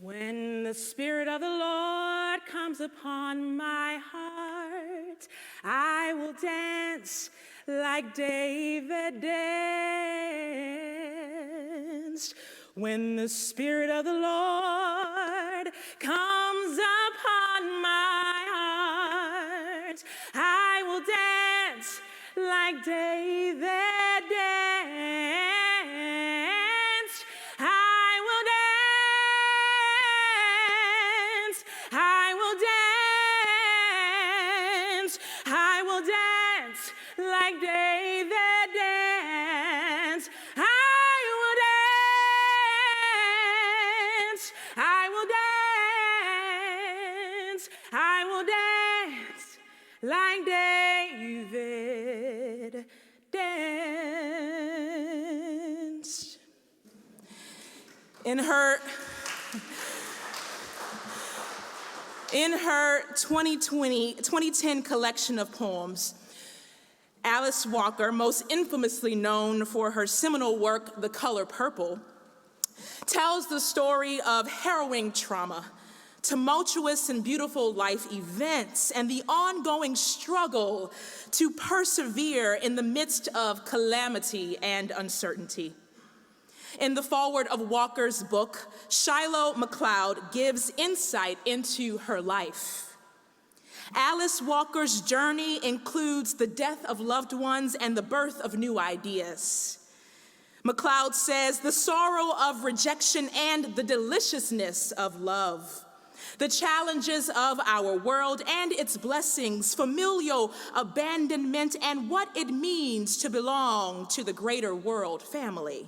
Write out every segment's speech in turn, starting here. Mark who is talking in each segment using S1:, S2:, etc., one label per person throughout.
S1: When the Spirit of the Lord comes upon my heart, I will dance like David danced. When the Spirit of the Lord comes upon my heart, I will dance like David danced. I will dance like David danced. I will dance. I will dance. I will dance like David danced. In her 2010 collection of poems, Alice Walker, most infamously known for her seminal work, The Color Purple, tells the story of harrowing trauma, tumultuous and beautiful life events, and the ongoing struggle to persevere in the midst of calamity and uncertainty. In the foreword of Walker's book, Shiloh McClain gives insight into her life. Alice Walker's journey includes the death of loved ones and the birth of new ideas. McClain says, the sorrow of rejection and the deliciousness of love, the challenges of our world and its blessings, familial abandonment, and what it means to belong to the greater world family.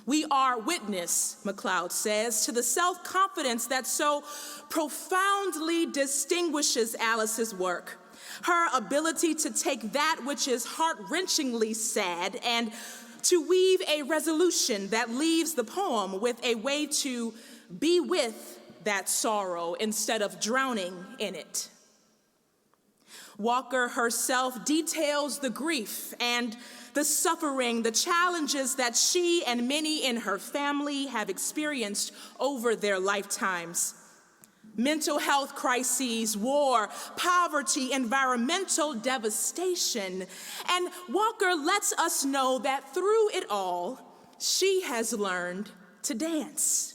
S1: We are witness, McClain says, to the self-confidence that so profoundly distinguishes Alice's work. Her ability to take that which is heart-wrenchingly sad and to weave a resolution that leaves the poem with a way to be with that sorrow instead of drowning in it. Walker herself details the grief and the suffering, the challenges that she and many in her family have experienced over their lifetimes. Mental health crises, war, poverty, environmental devastation. And Walker lets us know that through it all, she has learned to dance.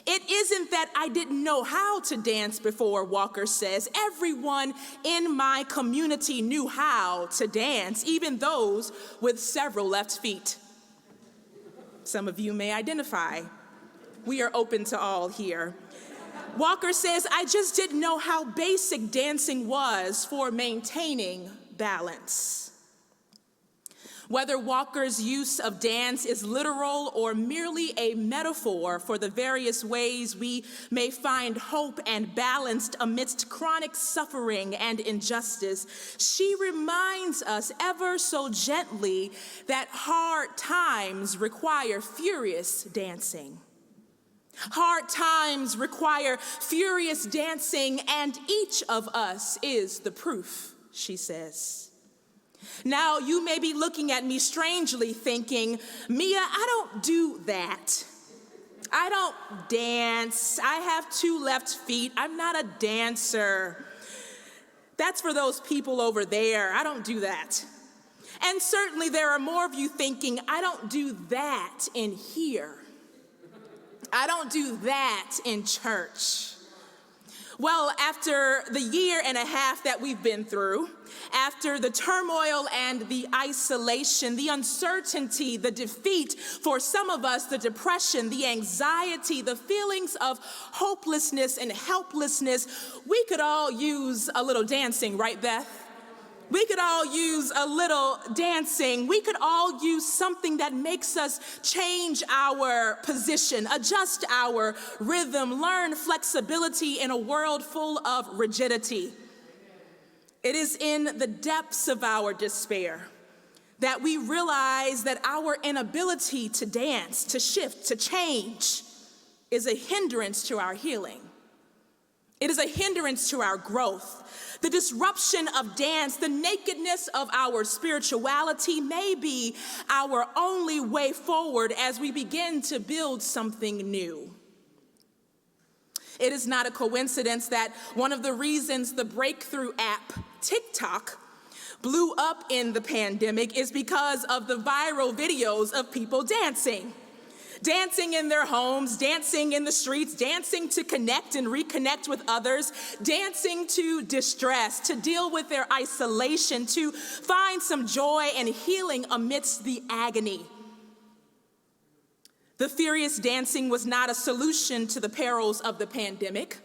S1: It isn't that I didn't know how to dance before, Walker says. Everyone in my community knew how to dance, even those with several left feet. Some of you may identify. We are open to all here. Walker says, I just didn't know how basic dancing was for maintaining balance. Whether Walker's use of dance is literal or merely a metaphor for the various ways we may find hope and balance amidst chronic suffering and injustice, she reminds us ever so gently that hard times require furious dancing. Hard times require furious dancing, and each of us is the proof, she says. Now, you may be looking at me strangely thinking, Mia, I don't do that. I don't dance. I have two left feet. I'm not a dancer. That's for those people over there. I don't do that. And certainly there are more of you thinking, I don't do that in here. I don't do that in church. Well, after the year and a half that we've been through, after the turmoil and the isolation, the uncertainty, the defeat, for some of us, the depression, the anxiety, the feelings of hopelessness and helplessness, we could all use a little dancing, right, Beth? We could all use a little dancing. We could all use something that makes us change our position, adjust our rhythm, learn flexibility in a world full of rigidity. It is in the depths of our despair that we realize that our inability to dance, to shift, to change is a hindrance to our healing. It is a hindrance to our growth. The disruption of dance, the nakedness of our spirituality may be our only way forward as we begin to build something new. It is not a coincidence that one of the reasons the breakthrough app, TikTok, blew up in the pandemic is because of the viral videos of people dancing. Dancing in their homes, dancing in the streets, dancing to connect and reconnect with others, dancing to distress, to deal with their isolation, to find some joy and healing amidst the agony. The furious dancing was not a solution to the perils of the pandemic.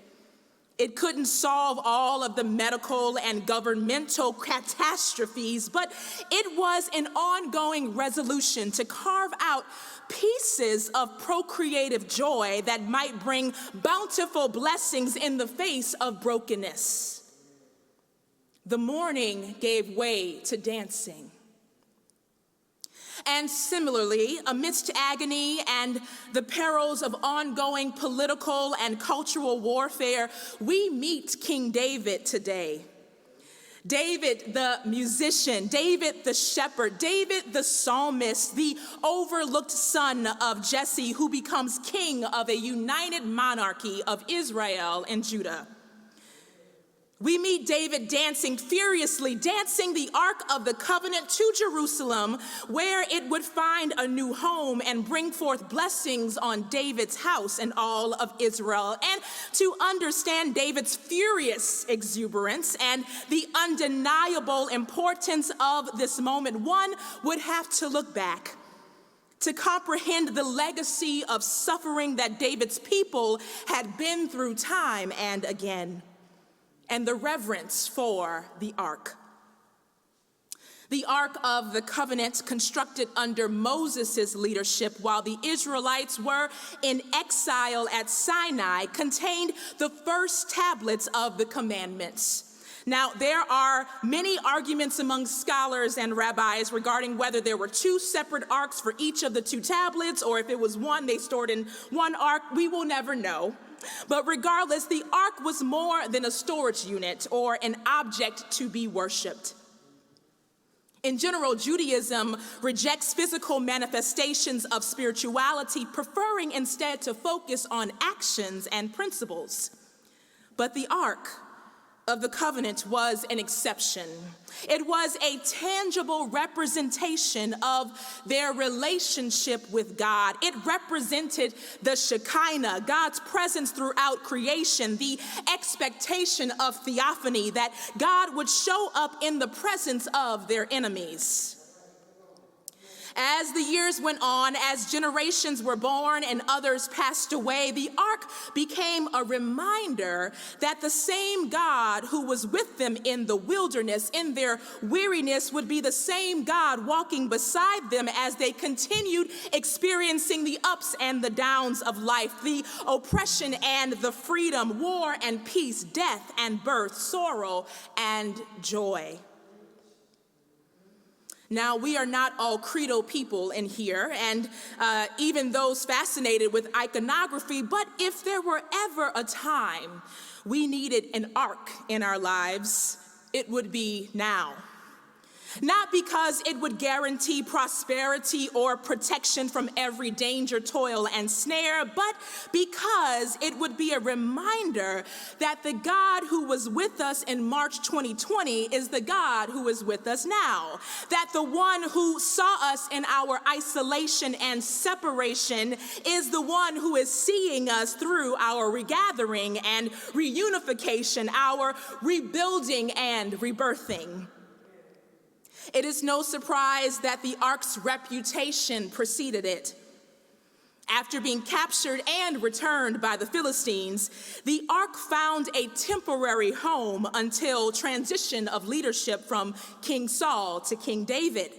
S1: It couldn't solve all of the medical and governmental catastrophes, but it was an ongoing resolution to carve out pieces of procreative joy that might bring bountiful blessings in the face of brokenness. The mourning gave way to dancing. And similarly, amidst agony and the perils of ongoing political and cultural warfare, we meet King David today. David the musician, David the shepherd, David the psalmist, the overlooked son of Jesse who becomes king of a united monarchy of Israel and Judah. We meet David dancing furiously, dancing the Ark of the Covenant to Jerusalem, where it would find a new home and bring forth blessings on David's house and all of Israel. And to understand David's furious exuberance and the undeniable importance of this moment, one would have to look back to comprehend the legacy of suffering that David's people had been through time and again, and the reverence for the Ark. The Ark of the Covenant, constructed under Moses' leadership while the Israelites were in exile at Sinai, contained the first tablets of the commandments. Now, there are many arguments among scholars and rabbis regarding whether there were two separate arks for each of the two tablets, or if it was one they stored in one ark. We will never know. But regardless, the ark was more than a storage unit or an object to be worshiped. In general, Judaism rejects physical manifestations of spirituality, preferring instead to focus on actions and principles. But the Ark of the Covenant was an exception. It was a tangible representation of their relationship with God. It represented the Shekinah, God's presence throughout creation, the expectation of theophany, that God would show up in the presence of their enemies. As the years went on, as generations were born and others passed away, the ark became a reminder that the same God who was with them in the wilderness, in their weariness, would be the same God walking beside them as they continued experiencing the ups and the downs of life, the oppression and the freedom, war and peace, death and birth, sorrow and joy. Now, we are not all credo people in here, and even those fascinated with iconography, but if there were ever a time we needed an ark in our lives, it would be now. Not because it would guarantee prosperity or protection from every danger, toil, and snare, but because it would be a reminder that the God who was with us in March 2020 is the God who is with us now. That the one who saw us in our isolation and separation is the one who is seeing us through our regathering and reunification, our rebuilding and rebirthing. It is no surprise that the ark's reputation preceded it. After being captured and returned by the Philistines, the ark found a temporary home until transition of leadership from King Saul to King David.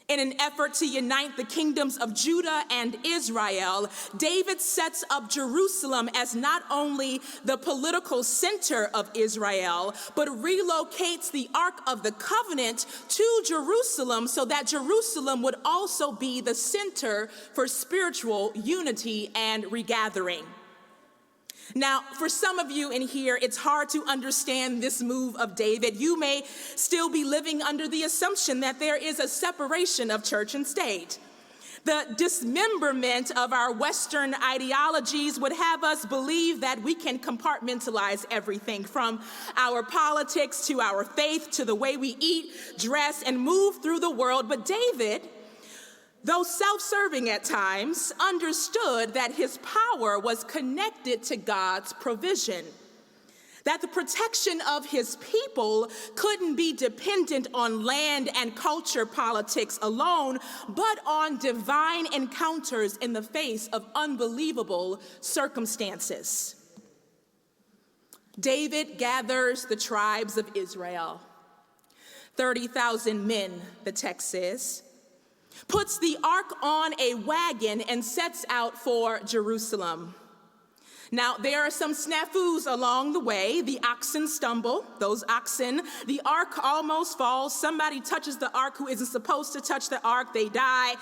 S1: In an effort to unite the kingdoms of Judah and Israel, David sets up Jerusalem as not only the political center of Israel, but relocates the Ark of the Covenant to Jerusalem so that Jerusalem would also be the center for spiritual unity and regathering. Now, for some of you in here, it's hard to understand this move of David. You may still be living under the assumption that there is a separation of church and state. The dismemberment of our Western ideologies would have us believe that we can compartmentalize everything from our politics to our faith to the way we eat, dress, and move through the world. But David, though self-serving at times, understood that his power was connected to God's provision, that the protection of his people couldn't be dependent on land and culture politics alone, but on divine encounters in the face of unbelievable circumstances. David gathers the tribes of Israel, 30,000 men, the text says, puts the ark on a wagon and sets out for Jerusalem. Now, there are some snafus along the way. The oxen stumble, those oxen. The ark almost falls. Somebody touches the ark who isn't supposed to touch the ark. They die.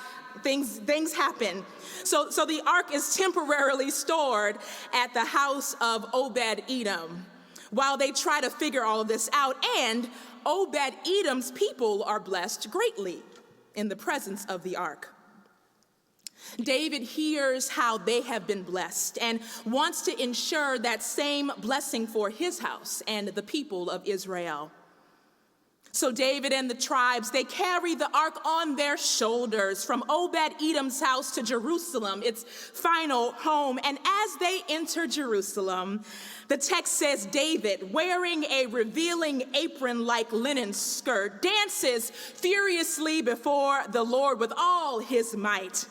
S1: Things happen. So the ark is temporarily stored at the house of Obed-Edom while they try to figure all of this out. And Obed-Edom's people are blessed greatly in the presence of the ark. David hears how they have been blessed and wants to ensure that same blessing for his house and the people of Israel. So David and the tribes, they carry the ark on their shoulders from Obed-Edom's house to Jerusalem, its final home. And as they enter Jerusalem, the text says David, wearing a revealing apron-like linen skirt, dances furiously before the Lord with all his might.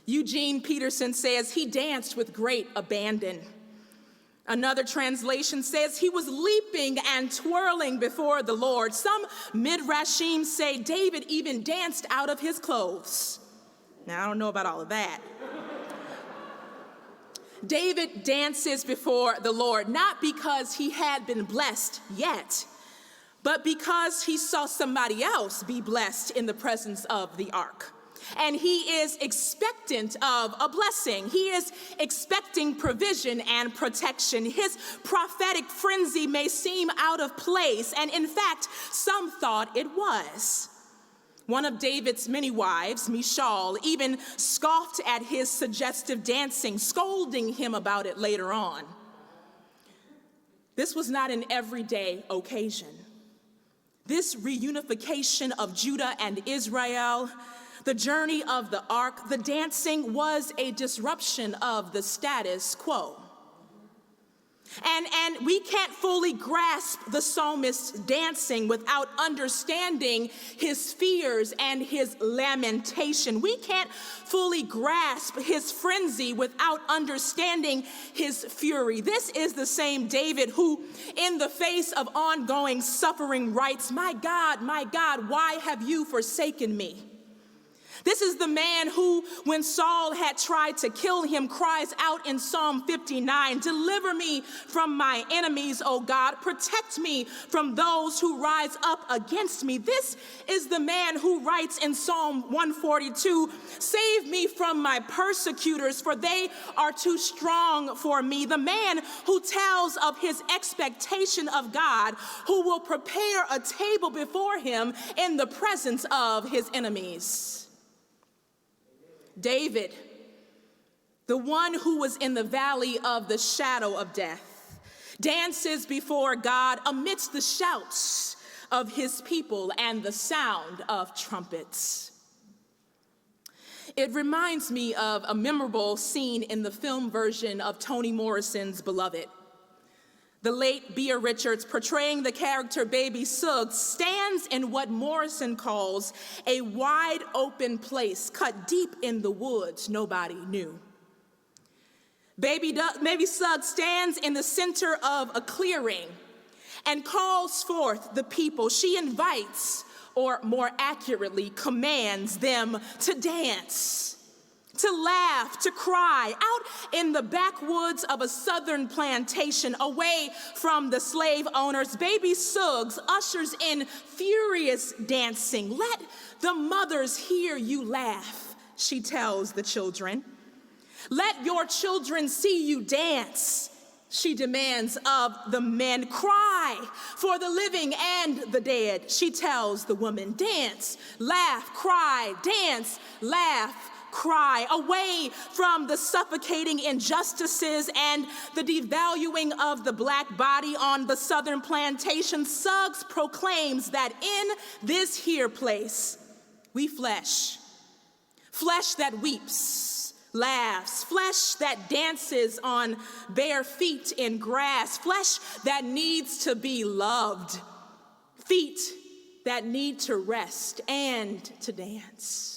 S1: Eugene Peterson says he danced with great abandon. Another translation says he was leaping and twirling before the Lord. Some midrashim say David even danced out of his clothes. Now, I don't know about all of that. David dances before the Lord, not because he had been blessed yet, but because he saw somebody else be blessed in the presence of the ark. And he is expectant of a blessing. He is expecting provision and protection. His prophetic frenzy may seem out of place, and in fact, some thought it was. One of David's many wives, Michal, even scoffed at his suggestive dancing, scolding him about it later on. This was not an everyday occasion. This reunification of Judah and Israel, the journey of the ark, the dancing was a disruption of the status quo. And we can't fully grasp the psalmist's dancing without understanding his fears and his lamentation. We can't fully grasp his frenzy without understanding his fury. This is the same David who, in the face of ongoing suffering, writes, my God, why have you forsaken me?" This is the man who, when Saul had tried to kill him, cries out in Psalm 59, "Deliver me from my enemies, O God. Protect me from those who rise up against me." This is the man who writes in Psalm 142, "Save me from my persecutors, for they are too strong for me." The man who tells of his expectation of God, who will prepare a table before him in the presence of his enemies. David, the one who was in the valley of the shadow of death, dances before God amidst the shouts of his people and the sound of trumpets. It reminds me of a memorable scene in the film version of Toni Morrison's Beloved. The late Bea Richards, portraying the character Baby Suggs, stands in what Morrison calls a wide open place cut deep in the woods nobody knew. Baby Suggs stands in the center of a clearing and calls forth the people. She invites, or more accurately, commands them to dance, to laugh, to cry. Out in the backwoods of a southern plantation, away from the slave owners, Baby Suggs ushers in furious dancing. "Let the mothers hear you laugh," she tells the children. Let your children see you dance, she demands of the men. Cry for the living and the dead, she tells the woman. Dance, laugh, cry, dance, laugh, cry, away from the suffocating injustices and the devaluing of the black body on the southern plantation. Suggs proclaims that in this here place, we flesh that weeps, laughs, flesh that dances on bare feet in grass, flesh that needs to be loved, feet that need to rest and to dance.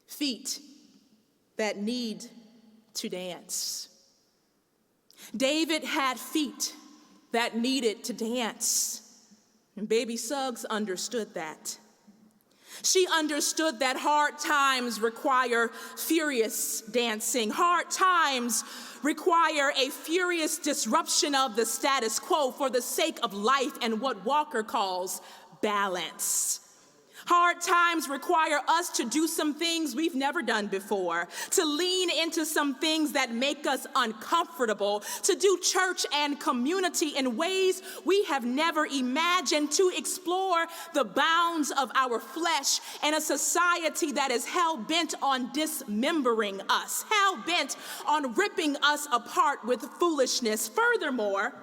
S1: Feet that need to dance. David had feet that needed to dance, and baby Suggs understood that. She understood that hard times require furious dancing. Hard times require a furious disruption of the status quo for the sake of life and what Walker calls balance. Hard times require us to do some things we've never done before, to lean into some things that make us uncomfortable, to do church and community in ways we have never imagined, to explore the bounds of our flesh in a society that is hell-bent on dismembering us, hell-bent on ripping us apart with foolishness. Furthermore,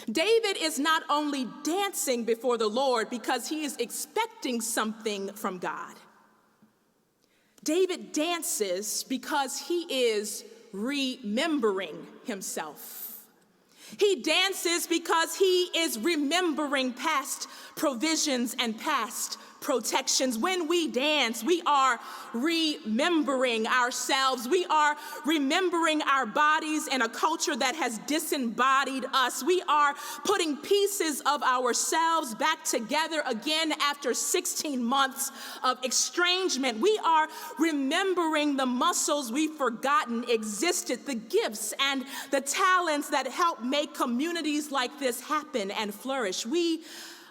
S1: David is not only dancing before the Lord because he is expecting something from God. David dances because he is remembering himself. He dances because he is remembering past provisions and past protections. When we dance, we are remembering ourselves. We are remembering our bodies in a culture that has disembodied us. We are putting pieces of ourselves back together again after 16 months of estrangement. We are remembering the muscles we've forgotten existed, the gifts and the talents that help make communities like this happen and flourish. We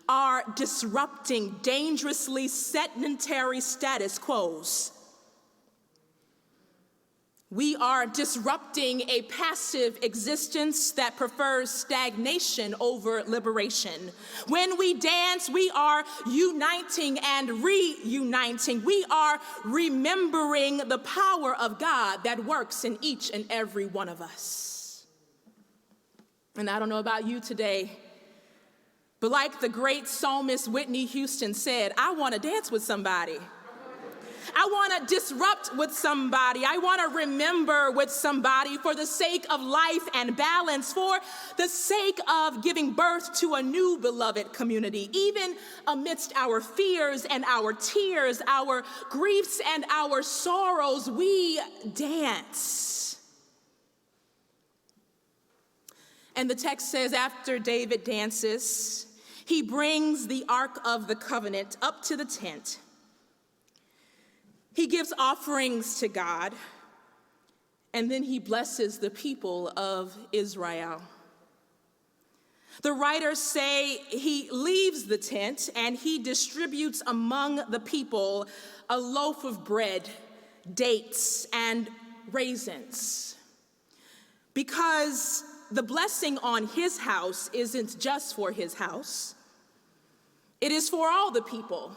S1: are disrupting dangerously sedentary status quos. We are disrupting a passive existence that prefers stagnation over liberation. When we dance, we are uniting and reuniting. We are remembering the power of God that works in each and every one of us. And I don't know about you today, but like the great psalmist Whitney Houston said, I want to dance with somebody. I want to disrupt with somebody. I want to remember with somebody for the sake of life and balance, for the sake of giving birth to a new beloved community. Even amidst our fears and our tears, our griefs and our sorrows, we dance. And the text says, after David dances, he brings the Ark of the Covenant up to the tent. He gives offerings to God, and then he blesses the people of Israel. The writers say he leaves the tent and he distributes among the people a loaf of bread, dates, and raisins. Because the blessing on his house isn't just for his house. It is for all the people,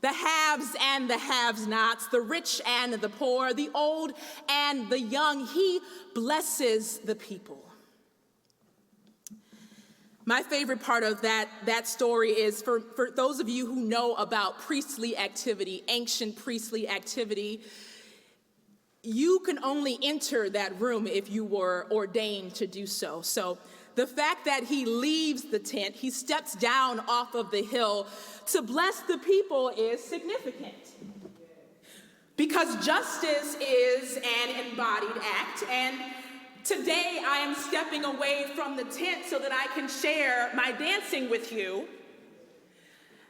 S1: the haves and the have-nots, the rich and the poor, the old and the young. He blesses the people. My favorite part of that story is for those of you who know about priestly activity, ancient priestly activity, you can only enter that room if you were ordained to do so. So the fact that he leaves the tent, he steps down off of the hill to bless the people is significant. Because justice is an embodied act, and today I am stepping away from the tent so that I can share my dancing with you.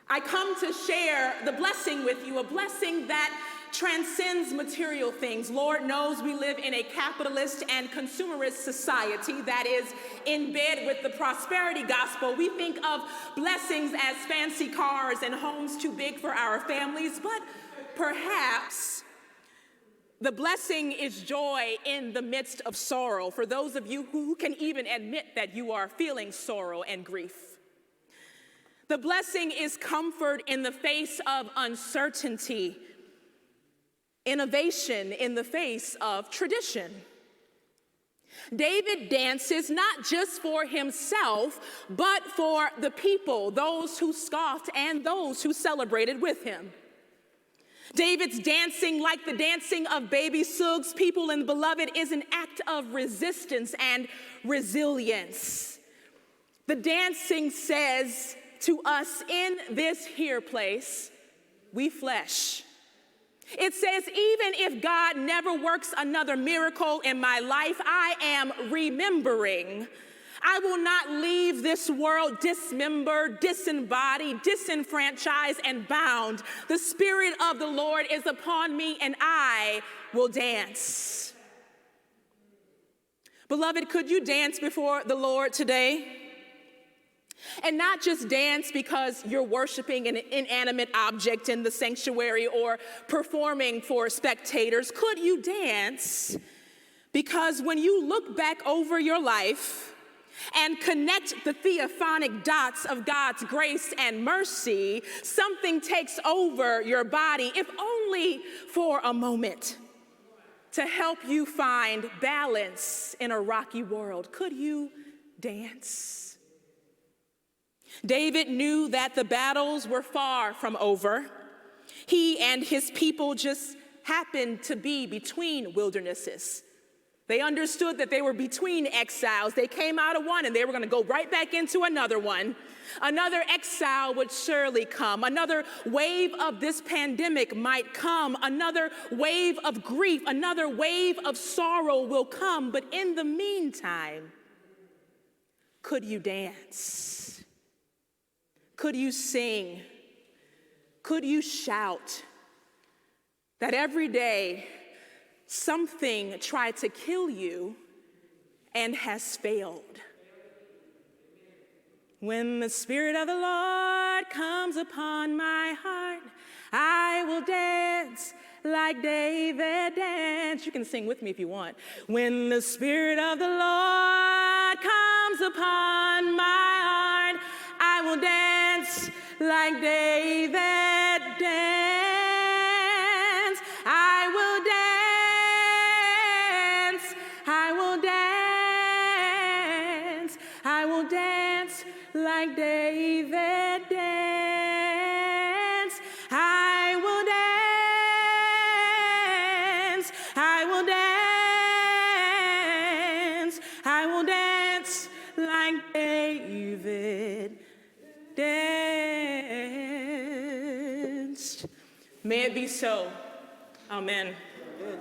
S1: I come to share the blessing with you, a blessing that transcends material things. Lord knows we live in a capitalist and consumerist society that is in bed with the prosperity gospel. We think of blessings as fancy cars and homes too big for our families, but perhaps The blessing is joy in the midst of sorrow, for those of you who can even admit that you are feeling sorrow and grief. The blessing is comfort in the face of uncertainty, innovation in the face of tradition. David dances not just for himself, but for the people, those who scoffed and those who celebrated with him. David's dancing, like the dancing of baby Sug's people in Beloved, is an act of resistance and resilience. The dancing says to us, in this here place, we flesh. It says, even if God never works another miracle in my life, I am remembering. I will not leave this world dismembered, disembodied, disenfranchised, and bound. The Spirit of the Lord is upon me, and I will dance. Beloved, could you dance before the Lord today? And not just dance because you're worshiping an inanimate object in the sanctuary or performing for spectators. Could you dance because when you look back over your life and connect the theophonic dots of God's grace and mercy, something takes over your body, if only for a moment, to help you find balance in a rocky world? Could you dance? David knew that the battles were far from over. He and his people just happened to be between wildernesses. They understood that they were between exiles. They came out of one and they were going to go right back into another one. Another exile would surely come. Another wave of this pandemic might come. Another wave of grief, another wave of sorrow will come. But in the meantime, could you dance? Could you sing? Could you shout? That every day something tried to kill you and has failed. When the Spirit of the Lord comes upon my heart, I will dance like David danced. You can sing with me if you want. When the Spirit of the Lord comes upon my heart, I will dance like David danced. I will dance, I will dance, I will dance like David danced. I will dance, I will dance, I will dance like David danced. May it be so. Amen. Good.